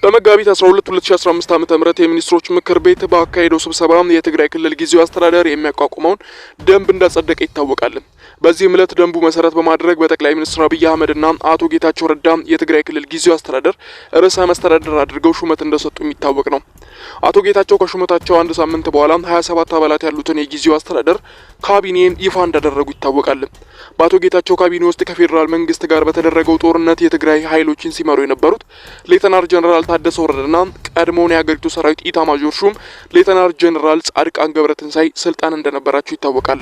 በመጋቢት 12 2015 ዓ.ም የሚኒስትሮች ምክር ቤት ባካሄደው ስብሰባ የትግራይ ክልል ጊዜያዊ አስተዳደር የሚያቋቁመውን ደንብ እንዳጸደቀ ይታወቃል። በዚህም ዕለት ደንቡ መሰረት በማድረግ በጠቅላይ ሚኒስትር አብይ አህመድና አቶ ጌታቸው ረዳ የትግራይ ክልል ጊዜያዊ አስተዳደር ርዕሰ መስተዳድር አድርገው ሹመት እንደሰጡ የሚታወቅ ነው። አቶ ጌታቸው ከሹመታቸው አንድ ሳምንት በኋላ 27 አባላት ያሉትን የጊዜያዊ አስተዳደር ካቢኔን ይፋ እንዳደረጉ ይታወቃል። በአቶ ጌታቸው ካቢኔ ውስጥ ከፌዴራል መንግስት ጋር በተደረገው ጦርነት የትግራይ ኃይሎችን ሲመሩ የነበሩት ሌተናል ጀነራል ታደሰ ወረደና ቀድሞውን የሀገሪቱ ሰራዊት ኢታማዦር ሹም ሌተናል ጀነራል ጻድቃን ገብረትንሳኤ ስልጣን እንደነበራቸው ይታወቃል።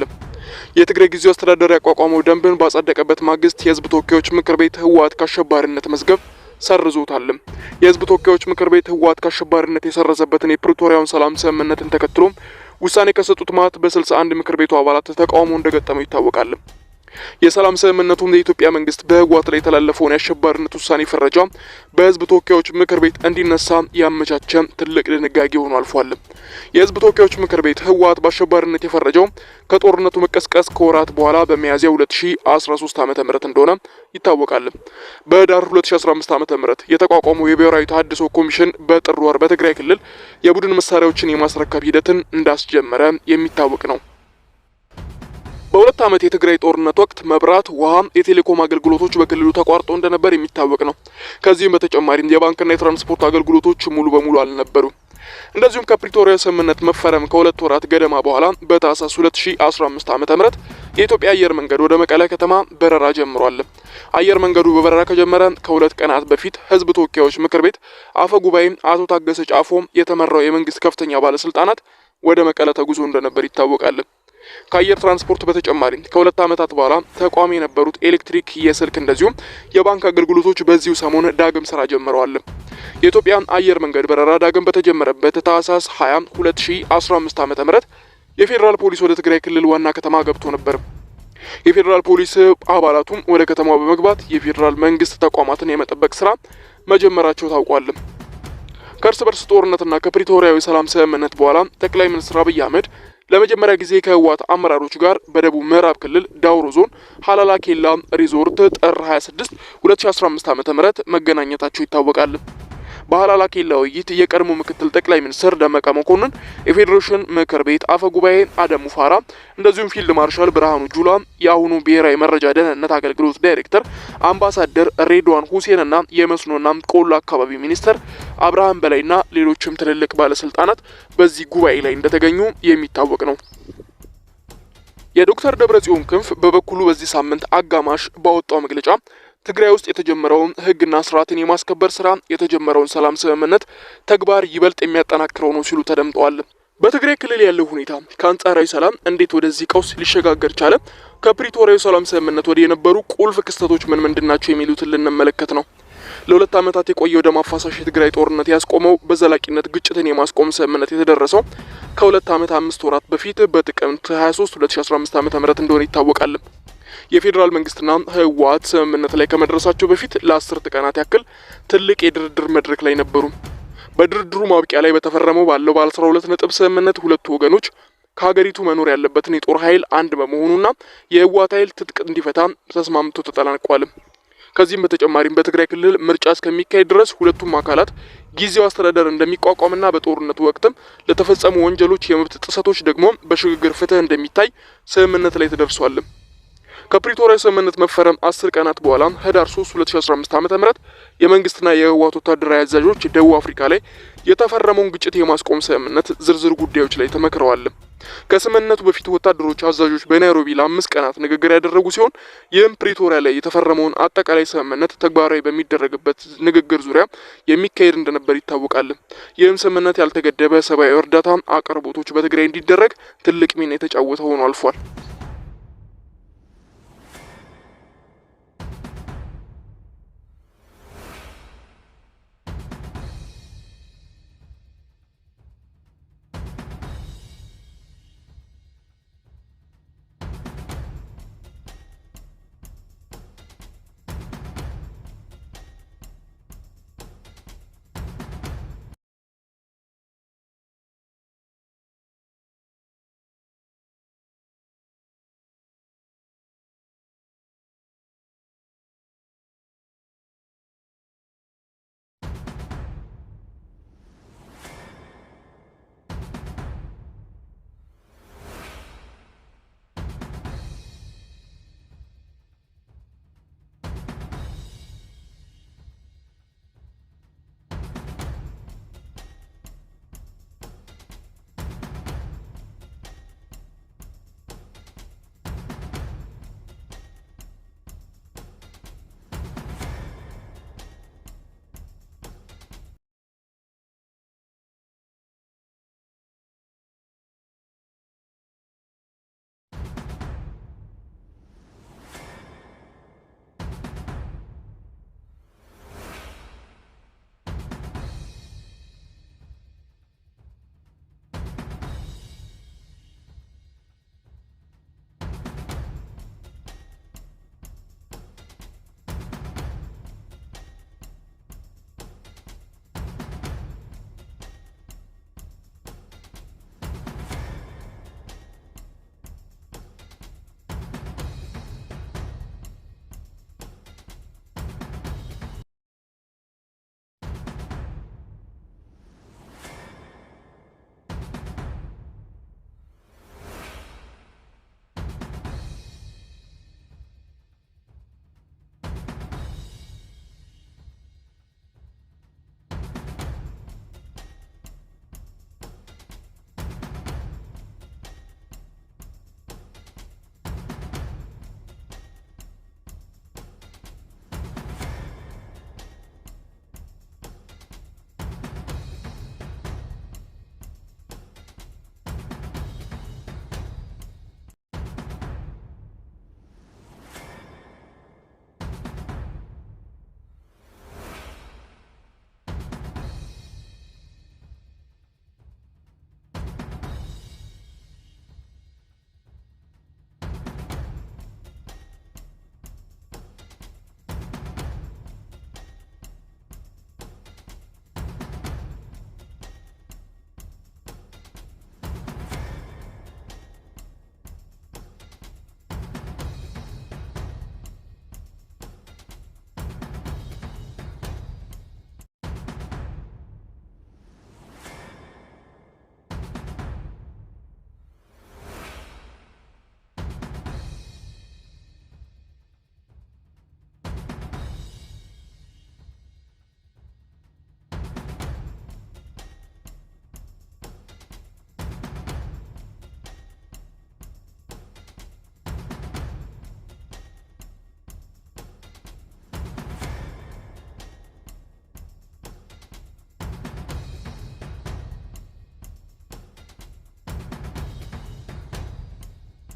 የትግራይ ጊዜያዊ አስተዳደር ያቋቋመው ደንብን ባጸደቀበት ማግስት የህዝብ ተወካዮች ምክር ቤት ህወሓት ከአሸባሪነት መዝገብ ሰርዞታል። የህዝብ ተወካዮች ምክር ቤት ህወሓት ከአሸባሪነት የሰረዘበትን የፕሪቶሪያውን ሰላም ስምምነትን ተከትሎ ውሳኔ ከሰጡት ማት በ61 ምክር ቤቱ አባላት ተቃውሞ እንደገጠመው ይታወቃል። የሰላም ስምምነቱም የኢትዮጵያ መንግስት በህወሓት ላይ የተላለፈውን የአሸባሪነት ውሳኔ ፈረጃ በህዝብ ተወካዮች ምክር ቤት እንዲነሳ ያመቻቸ ትልቅ ድንጋጌ ሆኖ አልፏል። የህዝብ ተወካዮች ምክር ቤት ህወሓት በአሸባሪነት የፈረጀው ከጦርነቱ መቀስቀስ ከወራት በኋላ በሚያዝያ 2013 ዓ.ም እንደሆነ ይታወቃል። በህዳር 2015 ዓ.ም የተቋቋመው የብሔራዊ ተሃድሶ ኮሚሽን በጥር ወር በትግራይ ክልል የቡድን መሳሪያዎችን የማስረከብ ሂደትን እንዳስጀመረ የሚታወቅ ነው። በሁለት ዓመት የትግራይ ጦርነት ወቅት መብራት፣ ውሃ፣ የቴሌኮም አገልግሎቶች በክልሉ ተቋርጦ እንደነበር የሚታወቅ ነው። ከዚህም በተጨማሪ የባንክና የትራንስፖርት አገልግሎቶች ሙሉ በሙሉ አልነበሩም። እንደዚሁም ከፕሪቶሪያ ስምምነት መፈረም ከሁለት ወራት ገደማ በኋላ በታህሳስ 2015 ዓ.ም የኢትዮጵያ አየር መንገድ ወደ መቀለ ከተማ በረራ ጀምሯል። አየር መንገዱ በበረራ ከጀመረ ከሁለት ቀናት በፊት ህዝብ ተወካዮች ምክር ቤት አፈ ጉባኤ አቶ ታገሰ ጫፎ የተመራው የመንግስት ከፍተኛ ባለስልጣናት ወደ መቀለ ተጉዞ እንደነበር ይታወቃል። ከአየር ትራንስፖርት በተጨማሪ ከሁለት ዓመታት በኋላ ተቋም የነበሩት ኤሌክትሪክ፣ የስልክ እንደዚሁም የባንክ አገልግሎቶች በዚሁ ሰሞን ዳግም ስራ ጀምረዋል። የኢትዮጵያ አየር መንገድ በረራ ዳግም በተጀመረበት ታህሳስ 20 2015 ዓ.ም የፌዴራል ፖሊስ ወደ ትግራይ ክልል ዋና ከተማ ገብቶ ነበር። የፌዴራል ፖሊስ አባላቱም ወደ ከተማው በመግባት የፌዴራል መንግስት ተቋማትን የመጠበቅ ስራ መጀመራቸው ታውቋል። ከእርስ በርስ ጦርነትና ከፕሪቶሪያዊ ሰላም ስምምነት በኋላ ጠቅላይ ሚኒስትር አብይ አህመድ ለመጀመሪያ ጊዜ ከህወሓት አመራሮች ጋር በደቡብ ምዕራብ ክልል ዳውሮ ዞን ሀላላ ኬላ ሪዞርት ጥር 26 2015 ዓ.ም መገናኘታቸው ይታወቃል። በሀላላ ኬላ ውይይት የቀድሞ ምክትል ጠቅላይ ሚኒስትር ደመቀ መኮንን፣ የፌዴሬሽን ምክር ቤት አፈ ጉባኤ አደሙ ፋራ እንደዚሁም ፊልድ ማርሻል ብርሃኑ ጁላ፣ የአሁኑ ብሔራዊ መረጃ ደህንነት አገልግሎት ዳይሬክተር አምባሳደር ሬድዋን ሁሴንና የመስኖና ቆላ አካባቢ ሚኒስትር አብርሃም በላይና ሌሎችም ትልልቅ ባለስልጣናት በዚህ ጉባኤ ላይ እንደተገኙ የሚታወቅ ነው። የዶክተር ደብረጽዮን ክንፍ በበኩሉ በዚህ ሳምንት አጋማሽ ባወጣው መግለጫ ትግራይ ውስጥ የተጀመረውን ህግና ስርዓትን የማስከበር ስራ የተጀመረውን ሰላም ስምምነት ተግባር ይበልጥ የሚያጠናክረው ነው ሲሉ ተደምጠዋል። በትግራይ ክልል ያለው ሁኔታ ከአንጻራዊ ሰላም እንዴት ወደዚህ ቀውስ ሊሸጋገር ቻለ? ከፕሪቶሪያው ሰላም ስምምነት ወዲህ የነበሩ ቁልፍ ክስተቶች ምን ምንድናቸው? የሚሉትን ልንመለከት ነው። ለሁለት ዓመታት የቆየው ደም አፋሳሽ የትግራይ ጦርነት ያስቆመው በዘላቂነት ግጭትን የማስቆም ስምምነት የተደረሰው ከሁለት ዓመት 5 ወራት በፊት በጥቅምት 23 2015 ዓ.ም እንደሆነ ይታወቃል። የፌዴራል መንግስትና ህወሓት ስምምነት ላይ ከመድረሳቸው በፊት ለ10 ቀናት ያክል ትልቅ የድርድር መድረክ ላይ ነበሩ። በድርድሩ ማብቂያ ላይ በተፈረመው ባለው ባለ 12 ነጥብ ስምምነት ሁለቱ ወገኖች ከሀገሪቱ መኖር ያለበትን የጦር ኃይል አንድ በመሆኑና የህወሓት ኃይል ትጥቅ እንዲፈታ ተስማምቶ ተጠናቋል። ከዚህም በተጨማሪም በትግራይ ክልል ምርጫ እስከሚካሄድ ድረስ ሁለቱም አካላት ጊዜያዊ አስተዳደር እንደሚቋቋምና በጦርነቱ ወቅትም ለተፈጸሙ ወንጀሎች የመብት ጥሰቶች ደግሞ በሽግግር ፍትህ እንደሚታይ ስምምነት ላይ ተደርሷል። ከፕሪቶሪያ ስምምነት መፈረም 10 ቀናት በኋላ ህዳር 3 2015 ዓ.ም የመንግስትና የህወሓት ወታደራዊ አዛዦች ደቡብ አፍሪካ ላይ የተፈረመውን ግጭት የማስቆም ስምምነት ዝርዝር ጉዳዮች ላይ ተመክረዋል። ከስምምነቱ በፊት ወታደሮች አዛዦች በናይሮቢ ለ5 ቀናት ንግግር ያደረጉ ሲሆን ይህም ፕሪቶሪያ ላይ የተፈረመውን አጠቃላይ ስምምነት ተግባራዊ በሚደረግበት ንግግር ዙሪያ የሚካሄድ እንደነበር ይታወቃል። ይህም ስምምነት ያልተገደበ ሰብአዊ እርዳታ አቅርቦቶች በትግራይ እንዲደረግ ትልቅ ሚና የተጫወተ ሆኖ አልፏል።